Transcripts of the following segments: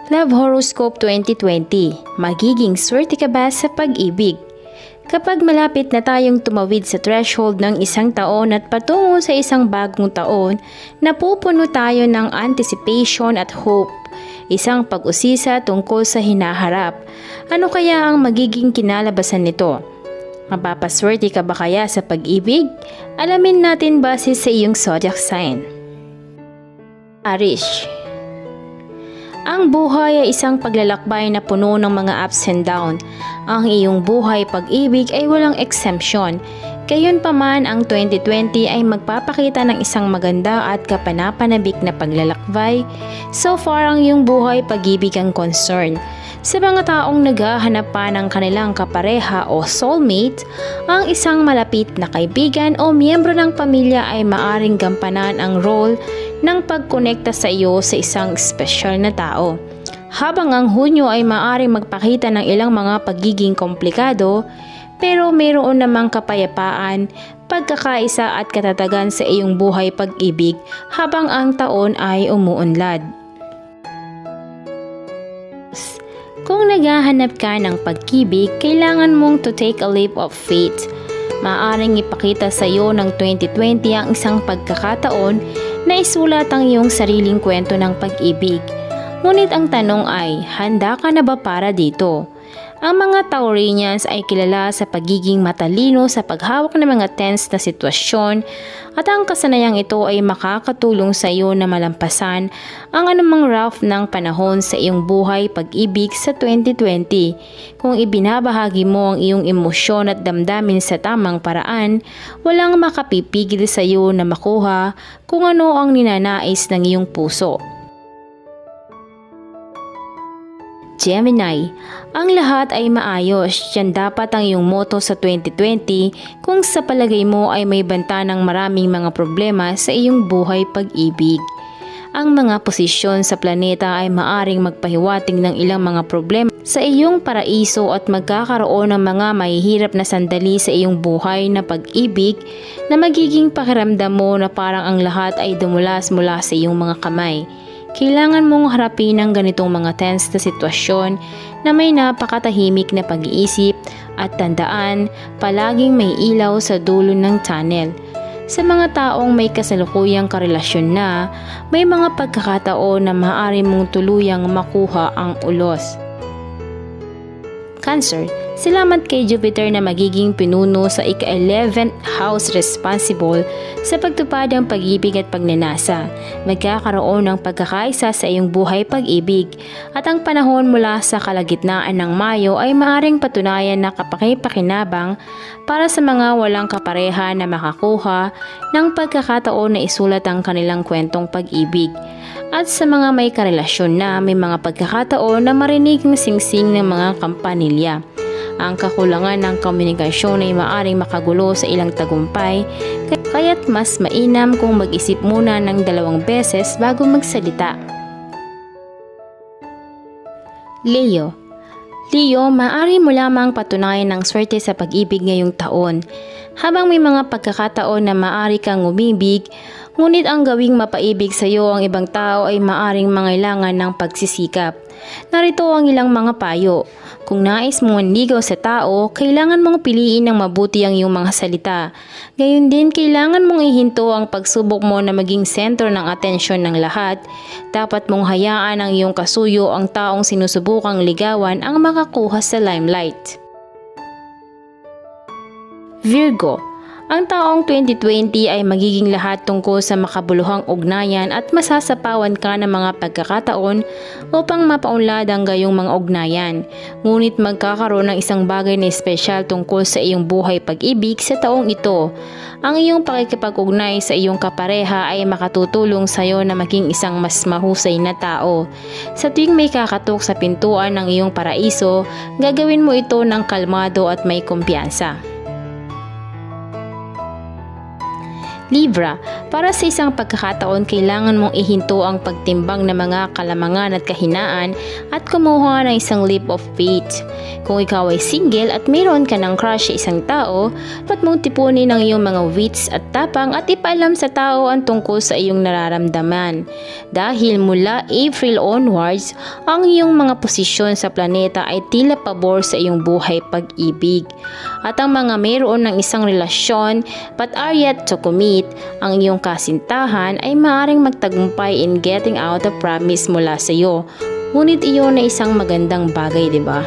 Love Horoscope 2020, magiging swerte ka ba sa pag-ibig? Kapag malapit na tayong tumawid sa threshold ng isang taon at patungo sa isang bagong taon, napupuno tayo ng anticipation at hope, isang pag-usisa tungkol sa hinaharap. Ano kaya ang magiging kinalabasan nito? Mapapaswerte ka ba kaya sa pag-ibig? Alamin natin base sa iyong zodiac sign. Aries. Ang buhay ay isang paglalakbay na puno ng mga ups and down. Ang iyong buhay pag-ibig ay walang exemption. Gayunpaman, ang 2020 ay magpapakita ng isang maganda at kapanapanabik na paglalakbay. So far, ang iyong buhay pag-ibig ang concern. Sa mga taong naghahanap pa ng kanilang kapareha o soulmate, ang isang malapit na kaibigan o miyembro ng pamilya ay maaring gampanan ang role ng pagkonekta sa iyo sa isang espesyal na tao. Habang ang Hunyo ay maaring magpakita ng ilang mga pagiging komplikado, pero mayroon namang kapayapaan, pagkakaisa at katatagan sa iyong buhay pag-ibig habang ang taon ay umuunlad. Kung naghahanap ka ng pag-ibig, kailangan mong to take a leap of faith. Maaring ipakita sa iyo ng 2020 ang isang pagkakataon na isulat ang iyong sariling kwento ng pag-ibig. Ngunit ang tanong ay, handa ka na ba para dito? Ang mga Taurinians ay kilala sa pagiging matalino sa paghawak ng mga tense na sitwasyon at ang kasanayang ito ay makakatulong sa iyo na malampasan ang anumang rough ng panahon sa iyong buhay pag-ibig sa 2020. Kung ibinabahagi mo ang iyong emosyon at damdamin sa tamang paraan, walang makapipigil sa iyo na makuha kung ano ang ninanais ng iyong puso. Gemini, ang lahat ay maayos. Yan dapat ang iyong motto sa 2020 kung sa palagay mo ay may banta ng maraming mga problema sa iyong buhay pag-ibig. Ang mga posisyon sa planeta ay maaring magpahiwatig ng ilang mga problema sa iyong paraiso at magkakaroon ng mga mahihirap na sandali sa iyong buhay na pag-ibig na magiging pakiramdam mo na parang ang lahat ay dumulas mula sa iyong mga kamay. Kailangan mong harapin ang ganitong mga tense na sitwasyon na may napakatahimik na pag-iisip at tandaan, palaging may ilaw sa dulo ng tunnel. Sa mga taong may kasalukuyang karelasyon na, may mga pagkakataon na maaari mong tuluyang makuha ang ulos. Cancer, salamat kay Jupiter na magiging pinuno sa ika-11th house responsible sa pagtupad ng pag-ibig at pagnanasa. Magkakaroon ng pagkakaisa sa iyong buhay pag-ibig at ang panahon mula sa kalagitnaan ng Mayo ay maaring patunayan na kapaki-pakinabang para sa mga walang kapareha na makakuha ng pagkakataon na isulat ang kanilang kwentong pag-ibig. At sa mga may karelasyon na may mga pagkakataon na marinig ng singsing ng mga kampanilya. Ang kakulangan ng komunikasyon ay maaring makagulo sa ilang tagumpay, kaya't mas mainam kung mag-isip muna ng 2 beses bago magsalita. Leo, maaari mo lamang patunayan ng swerte sa pag-ibig ngayong taon. Habang may mga pagkakataon na maaari kang umibig, ngunit ang gawing mapaibig sa iyo ang ibang tao ay maaring mangailangan ng pagsisikap. Narito ang ilang mga payo. Kung nais mong manligaw sa tao, kailangan mong piliin ng mabuti ang iyong mga salita. Gayun din, kailangan mong ihinto ang pagsubok mo na maging sentro ng atensyon ng lahat. Dapat mong hayaan ang iyong kasuyo ang taong sinusubukang ligawan ang makakuha sa limelight. Virgo, ang taong 2020 ay magiging lahat tungkol sa makabuluhang ugnayan at masasapawan ka ng mga pagkakataon upang mapaunlad ang gayong mga ugnayan. Ngunit magkakaroon ng isang bagay na espesyal tungkol sa iyong buhay pag-ibig sa taong ito. Ang iyong pakikipag-ugnay sa iyong kapareha ay makatutulong sa iyo na maging isang mas mahusay na tao. Sa tuwing may kakatok sa pintuan ng iyong paraiso, gagawin mo ito ng kalmado at may kumpiyansa. Libra, para sa isang pagkakataon kailangan mong ihinto ang pagtimbang ng mga kalamangan at kahinaan at kumuha ng isang leap of faith. Kung ikaw ay single at mayroon ka ng crush sa isang tao, dapat mong tipunin ang iyong mga wits at tapang at ipaalam sa tao ang tungkol sa iyong nararamdaman. Dahil mula April onwards, ang iyong mga posisyon sa planeta ay tila pabor sa iyong buhay pag-ibig. At ang mga mayroon ng isang relasyon but are yet to commit, ang iyong kasintahan ay maaaring magtagumpay in getting out a promise mula sa iyo. Ngunit iyon na isang magandang bagay, di ba?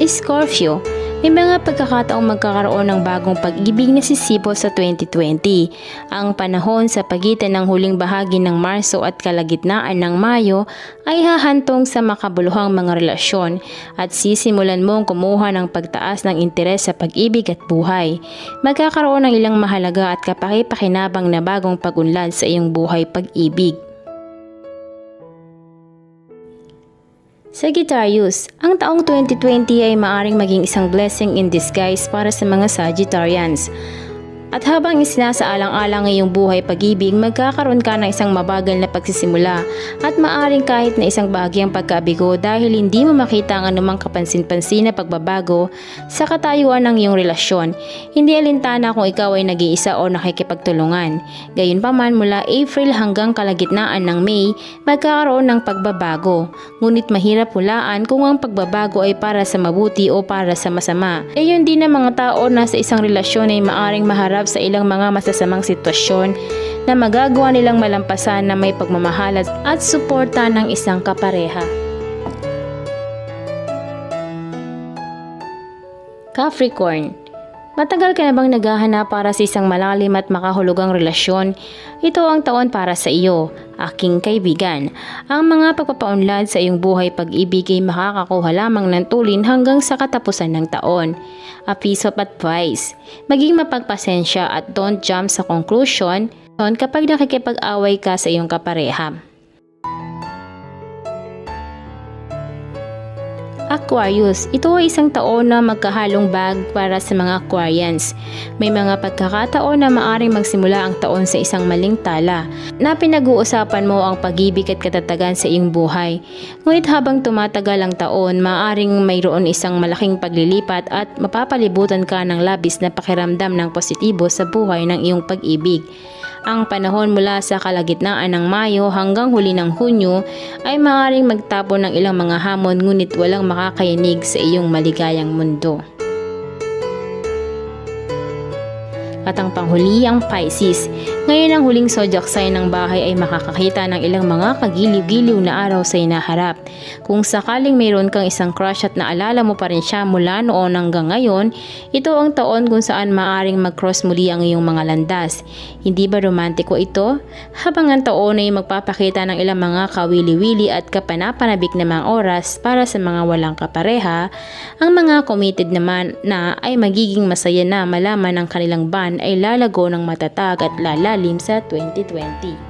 Scorpio, may mga pagkakataong magkakaroon ng bagong pag-ibig na sisipol sa 2020. Ang panahon sa pagitan ng huling bahagi ng Marso at kalagitnaan ng Mayo ay hahantong sa makabuluhang mga relasyon at sisimulan mong kumuha ng pagtaas ng interes sa pag-ibig at buhay. Magkakaroon ng ilang mahalaga at kapaki-pakinabang na bagong pag-unlad sa iyong buhay pag-ibig. Sagittarius, ang taong 2020 ay maaring maging isang blessing in disguise para sa mga Sagittarians. At habang isinasaalang-alang ang iyong buhay pag-ibig, magkakaroon ka ng isang mabagal na pagsisimula at maaring kahit na isang bahagyang pagkabigo dahil hindi mo makita ang anumang kapansin-pansin na pagbabago sa katayuan ng iyong relasyon. Hindi alintana kung ikaw ay nag-iisa o nakikipagtulungan. Gayunpaman mula April hanggang kalagitnaan ng May, magkakaroon ng pagbabago. Ngunit mahirap hulaan kung ang pagbabago ay para sa mabuti o para sa masama. Gayon din ang mga tao na sa isang relasyon ay maaring maharap sa ilang mga masasamang sitwasyon na magagawa nilang malampasan na may pagmamahal at suporta ng isang kapareha. Capricorn, matagal ka na bang naghahanap para sa isang malalim at makahulugang relasyon? Ito ang taon para sa iyo, aking kaibigan. Ang mga pagpapaunlad sa iyong buhay pag-ibig ay makakakuha lamang ng tulin hanggang sa katapusan ng taon. A piece of advice, maging mapagpasensya at don't jump sa conclusion kapag nakikipag-away ka sa iyong kapareha. Aquarius, ito ay isang taon na magkahalong bag para sa mga Aquarians. May mga pagkakataon na maaring magsimula ang taon sa isang maling tala na pinag-uusapan mo ang pag-ibig at katatagan sa iyong buhay. Ngunit habang tumatagal ang taon, maaring mayroon isang malaking paglilipat at mapapalibutan ka ng labis na pakiramdam ng positibo sa buhay ng iyong pag-ibig. Ang panahon mula sa kalagitnaan ng Mayo hanggang huli ng Hunyo ay maaaring magtapon ng ilang mga hamon ngunit walang makakayanig sa iyong maligayang mundo. At ang panghuli ang Pisces. Ngayon ang huling zodiac sign ng bahay ay makakakita ng ilang mga kagiliw-giliw na araw sa hinaharap. Kung sakaling mayroon kang isang crush at naalala mo pa rin siya mula noon hanggang ngayon, ito ang taon kung saan maaring mag-cross muli ang iyong mga landas. Hindi ba romantiko ito? Habang ang taon ay magpapakita ng ilang mga kawili-wili at kapanapanabik na mga oras para sa mga walang kapareha, ang mga committed naman na ay magiging masaya na malaman ang kanilang bond ay lalago ng matatag at lalalim sa 2020.